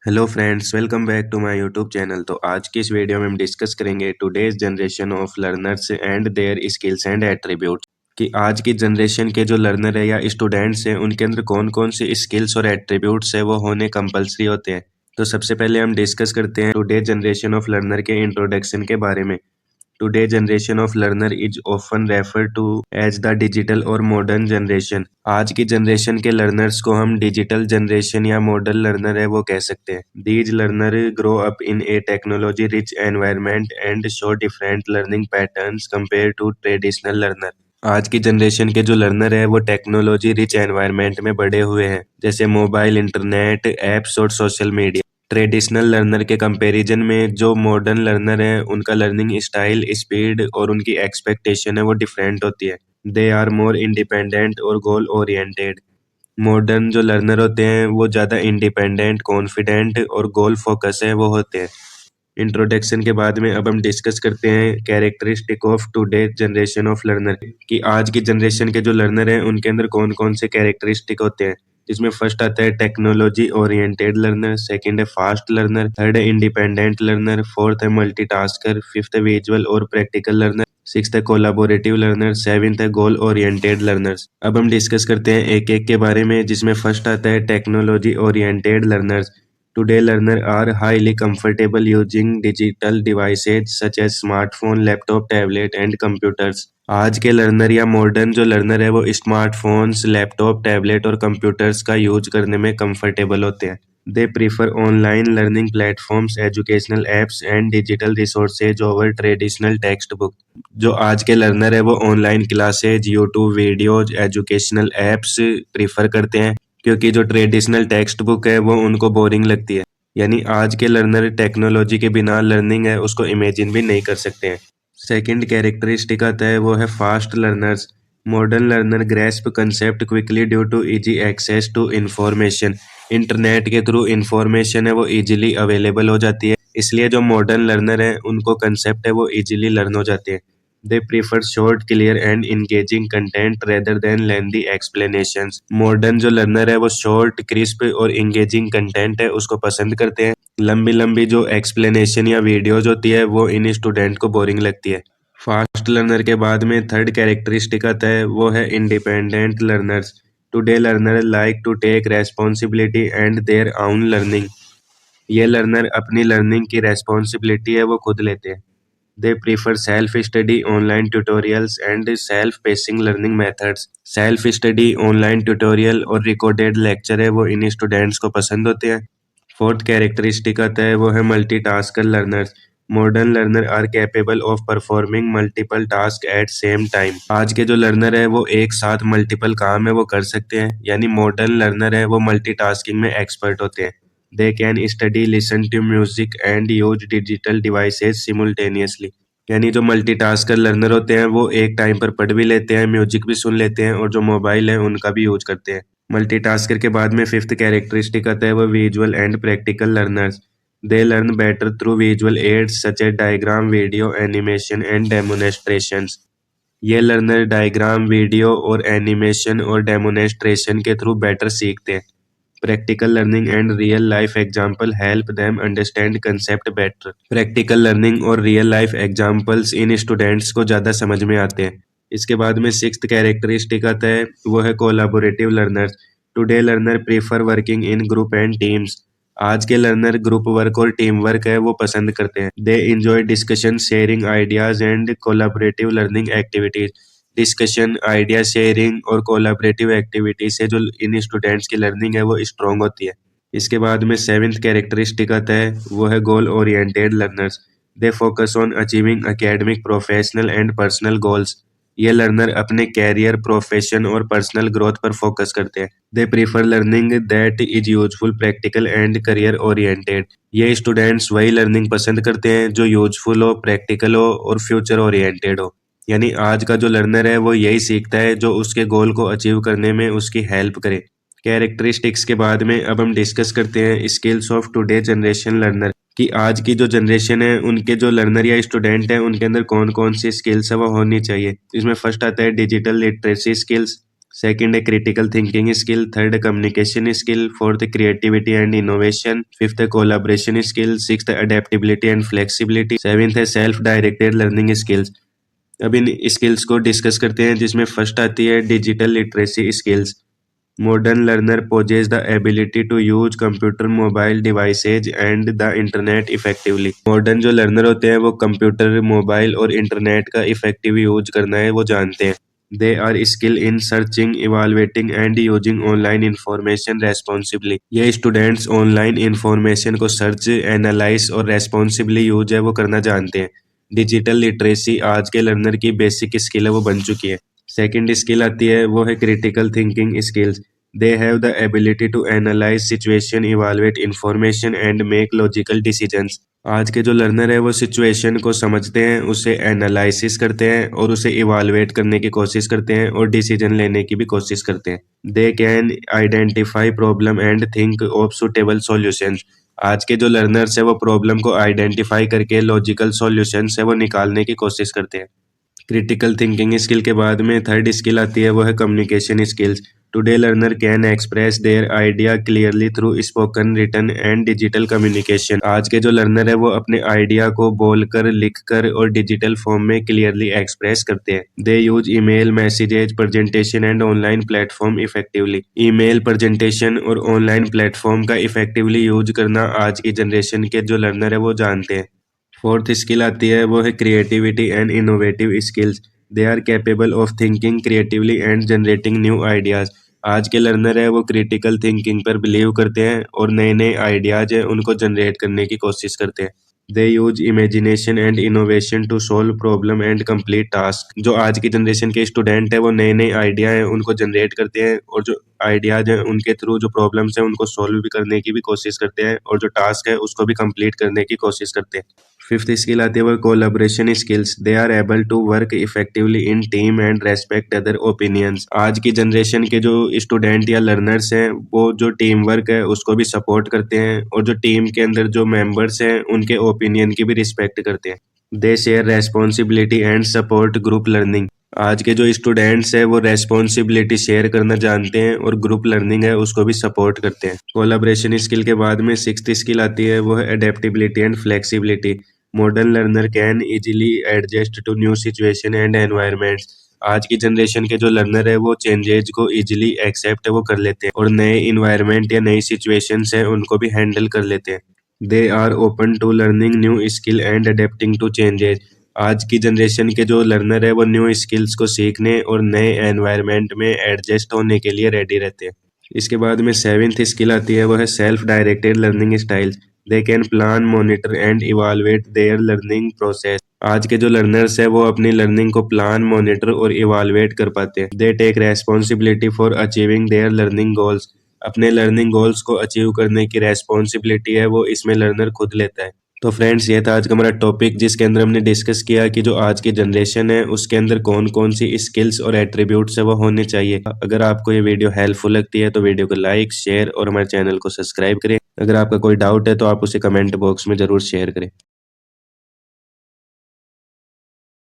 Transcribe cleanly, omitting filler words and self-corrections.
Hello friends, welcome back to my YouTube channel. तो आज की इस वीडियो में हम डिस्कस करेंगे today's generation of learners and their skills and attributes कि आज की जनरेशन के जो लर्नर है या स्टूडेंट्स हैं उनके अंदर कौन कौन से स्किल्स और एट्रीब्यूट्स है वो होने कंपलसरी होते हैं। तो सबसे पहले हम डिस्कस करते हैं टुडे जनरेशन ऑफ लर्नर के इंट्रोडक्शन के बारे में। Today generation of learner is often referred to as the digital और मॉडर्न जनरेशन। आज की जनरेशन के लर्नर्स को हम डिजिटल जनरेशन या मॉडर्न लर्नर है वो कह सकते हैं। These learner grow up in a technology rich environment and show different learning patterns compared to traditional learner। आज की जनरेशन के जो लर्नर है वो टेक्नोलॉजी रिच एनवायरनमेंट में बड़े हुए हैं, जैसे मोबाइल, इंटरनेट, एप्स और सोशल मीडिया। ट्रेडिशनल लर्नर के कंपैरिजन में जो मॉडर्न लर्नर है उनका लर्निंग स्टाइल, स्पीड और उनकी एक्सपेक्टेशन है वो डिफरेंट होती है। दे आर मोर इंडिपेंडेंट और गोल ओरिएंटेड। मॉडर्न जो लर्नर होते हैं वो ज़्यादा इंडिपेंडेंट, कॉन्फिडेंट और गोल फोकस है वो होते हैं। इंट्रोडक्शन के बाद में अब हम डिस्कस करते हैं characteristic of today generation of learner कि आज की जनरेशन के जो लर्नर हैं उनके अंदर कौन कौन से कैरेक्टरिस्टिक होते हैं। जिसमें फर्स्ट आता है टेक्नोलॉजी ओरिएंटेड लर्नर, सेकंड है फास्ट लर्नर, थर्ड है इंडिपेंडेंट लर्नर, फोर्थ है मल्टीटास्कर, फिफ्थ है विजुअल और प्रैक्टिकल लर्नर, सिक्स्थ है कोलाबोरेटिव लर्नर, सेवेंथ है गोल ओरिएंटेड लर्नर्स। अब हम डिस्कस करते हैं एक एक के बारे में, जिसमें फर्स्ट आता है technology oriented learners. Today, learners are highly comfortable using digital devices such as smartphone, laptop, tablet and computers। आज के लर्नर या मॉडर्न जो लर्नर है वो स्मार्टफोन्स, लैपटॉप, टैबलेट और कंप्यूटर्स का यूज करने में कंफर्टेबल होते हैं। They prefer online learning platforms, educational apps and digital resources over traditional text book. जो आज के लर्नर है वो online classes, YouTube videos, educational apps prefer करते हैं, क्योंकि जो ट्रेडिशनल टेक्स्ट बुक है वो उनको बोरिंग लगती है। यानी आज के लर्नर टेक्नोलॉजी के बिना लर्निंग है उसको इमेजिन भी नहीं कर सकते हैं। सेकंड कैरेक्टरिस्टिक आता है वो है fast learners. Modern learner grasp concept quickly due to easy access to information. Internet के थ्रू इंफॉर्मेशन है वो इजीली अवेलेबल हो जाती है, इसलिए जो मॉडर्न लर्नर है उनको कंसेप्ट है वो इजीली लर्न हो जाते हैं। They prefer short, clear and engaging content rather than lengthy explanations. Modern जो लर्नर है वो शॉर्ट, क्रिस्प और इंगेजिंग कंटेंट है उसको पसंद करते हैं। लंबी लंबी जो एक्सप्लेनेशन या वीडियोज होती है वो इन स्टूडेंट को बोरिंग लगती है। फास्ट लर्नर के बाद में थर्ड कैरेक्टरिस्टिक आता है वो है independent learners. Today learner like to take responsibility and their own learning. ये लर्नर अपनी लर्निंग की रेस्पॉन्सिबिलिटी है वो खुद लेते हैं। They prefer self study, online tutorials and self pacing learning methods. Self study, online tutorial और रिकॉर्डेड लेक्चर है वो इन स्टूडेंट्स को पसंद होते हैं। फोर्थ कैरेक्टरिस्टिक आता है वो है multitasker learners. Modern learner are capable of performing multiple task at same time. आज के जो लर्नर है वो एक साथ मल्टीपल काम है वो कर सकते हैं, यानी मॉडर्न लर्नर है वो मल्टीटास्किंग में एक्सपर्ट होते हैं। They can study, listen to music and use digital devices simultaneously. यानी जो मल्टीटास्कर लर्नर होते हैं वो एक टाइम पर पढ़ भी लेते हैं, म्यूजिक भी सुन लेते हैं और जो मोबाइल है उनका भी यूज करते हैं। मल्टीटास्कर के बाद में फिफ्थ कैरेक्टरिस्टिक आता है वो visual and practical learners. They learn better through visual aids such as diagram, video, animation and demonstrations. ये लर्नर डायग्राम, वीडियो और एनिमेशन और डेमोनेस्ट्रेशन के थ्रू बेटर सीखते हैं। Practical learning and real life example help them understand concept better. Practical learning और real life examples इन students को ज़्यादा समझ में आते हैं। इसके बाद में सिक्स्थ कैरेक्टरिस्टिक आता है वो है collaborative learners. Today learner prefer working in group and teams. आज के लर्नर ग्रुप वर्क और टीम वर्क है वो पसंद करते हैं। They enjoy discussion, sharing ideas and collaborative learning activities. Discussion, idea sharing और कोलैबोरेटिव एक्टिविटी से जो इन स्टूडेंट्स की लर्निंग है वो स्ट्रॉन्ग होती है। इसके बाद में सेवेंथ कैरेक्टरिस्टिक आता है वो है goal oriented learners. They focus on achieving academic, professional and personal goals. ये लर्नर अपने कैरियर, प्रोफेशन और पर्सनल ग्रोथ पर फोकस करते हैं। They prefer learning that is useful, practical and career oriented. ये स्टूडेंट्स वही लर्निंग पसंद करते हैं जो यूजफुल हो, प्रैक्टिकल हो और फ्यूचर ओरिएंटेड हो। यानी आज का जो लर्नर है वो यही सीखता है जो उसके गोल को अचीव करने में उसकी हेल्प करे। कैरेक्टरिस्टिक्स के बाद में अब हम डिस्कस करते हैं skills of today generation learner कि आज की जो जनरेशन है उनके जो लर्नर या स्टूडेंट हैं उनके अंदर कौन कौन सी स्किल्स है वो होनी चाहिए। इसमें फर्स्ट आता है डिजिटल लिटरेसी स्किल्स, सेकंड है critical thinking skill, third communication skill, fourth creativity and innovation, fifth है collaboration skill, sixth adaptability and flexibility, seventh है सेल्फ डायरेक्टेड लर्निंग स्किल्स। अब इन स्किल्स को डिस्कस करते हैं, जिसमें फर्स्ट आती है digital literacy skills. Modern learner possess the ability to use computer, mobile devices and the internet effectively। Modern जो लर्नर होते हैं वो कंप्यूटर, मोबाइल और इंटरनेट का इफेक्टिव यूज करना है वो जानते हैं। They are skill in searching, evaluating and using online information responsibly. ये स्टूडेंट्स ऑनलाइन इंफॉर्मेशन को सर्च, एनालाइज और रेस्पॉन्सिबली यूज है वो करना जानते हैं। डिजिटल लिटरेसी आज के लर्नर की बेसिक स्किल है वो बन चुकी है। सेकंड स्किल आती है वो है critical thinking skills. They have the ability to analyse situation, evaluate information and make logical decisions. आज के जो लर्नर है वो सिचुएशन को समझते हैं, उसे एनालिसिस करते हैं और उसे इवालुएट करने की कोशिश करते हैं और डिसीजन लेने की भी कोशिश करते हैं। They can identify problem and think of suitable solutions. आज के जो लर्नर्स है वो प्रॉब्लम को आइडेंटिफाई करके लॉजिकल सॉल्यूशंस है वो निकालने की कोशिश करते हैं। क्रिटिकल थिंकिंग स्किल के बाद में थर्ड स्किल आती है वो है communication skills. Today learner can express their idea clearly through spoken, written and digital communication. आज के जो लर्नर है वो अपने आइडिया को बोलकर, लिखकर और डिजिटल फॉर्म में क्लियरली एक्सप्रेस करते हैं। They use email, messages, presentation and online platform effectively. Email, presentation और ऑनलाइन प्लेटफॉर्म का इफेक्टिवली यूज करना आज की जनरेशन के जो लर्नर है वो जानते हैं। फोर्थ स्किल आती है वो है creativity and innovative skills. They are capable of thinking creatively and generating new ideas. आज के लर्नर है वो क्रिटिकल थिंकिंग पर बिलीव करते हैं और नए नए आइडियाज है उनको जनरेट करने की कोशिश करते हैं। They use imagination and innovation to solve problem and complete task. जो आज की जनरेशन के स्टूडेंट है वो नए नए आइडिया है उनको जनरेट करते हैं और जो आइडियाज है उनके थ्रू जो प्रॉब्लम्स है उनको सोल्व भी करने की भी कोशिश करते हैं और जो टास्क है उसको भी कंप्लीट करने की कोशिश करते हैं। फिफ्थ स्किल आती है वो collaboration skills. They are able to work effectively in team and respect other opinions. आज की जनरेशन के जो स्टूडेंट या लर्नर्स हैं वो जो टीम वर्क है उसको भी सपोर्ट करते हैं और जो टीम के अंदर जो मेंबर्स हैं उनके ओपिनियन की भी रिस्पेक्ट करते हैं। They share responsibility and support group learning. आज के जो स्टूडेंट्स हैं वो रेस्पॉन्सिबिलिटी शेयर करना जानते हैं और ग्रुप लर्निंग है उसको भी सपोर्ट करते हैं। कोलैबोरेशन स्किल के बाद में सिक्स्थ स्किल आती है वो है adaptability and flexibility. Modern learner can easily adjust to new situation and environments. आज की जनरेशन के जो लर्नर है वो चेंजेज को इजीली एक्सेप्ट वो कर लेते हैं और नए इन्वायरमेंट या नई सिचुएशंस है उनको भी हैंडल कर लेते हैं। They are open to learning new skill and adapting to changes. आज की जनरेशन के जो लर्नर है वो न्यू स्किल्स को सीखने और नए एनवायरनमेंट में एडजस्ट होने के लिए रेडी रहते हैं। इसके बाद में सेवेंथ स्किल आती है वो है self directed learning styles. They can plan, monitor and evaluate there learning process. आज के जो लर्नर्स है वो अपनी लर्निंग को प्लान, मॉनिटर और इवालुएट कर पाते हैं। They take responsibility for achieving their learning goals. अपने लर्निंग गोल्स को अचीव करने की रेस्पॉन्सिबिलिटी है वो इसमें लर्नर खुद लेता है। तो फ्रेंड्स ये था आज का हमारा टॉपिक, जिसके अंदर हमने डिस्कस किया कि जो आज की जनरेशन है उसके अंदर कौन कौन सी स्किल्स और एट्रीब्यूट्स है वो होने चाहिए। अगर आपको ये वीडियो हेल्पफुल लगती है तो वीडियो को लाइक, शेयर और हमारे चैनल को सब्सक्राइब करें। अगर आपका कोई डाउट है तो आप उसे कमेंट बॉक्स में ज़रूर शेयर करें।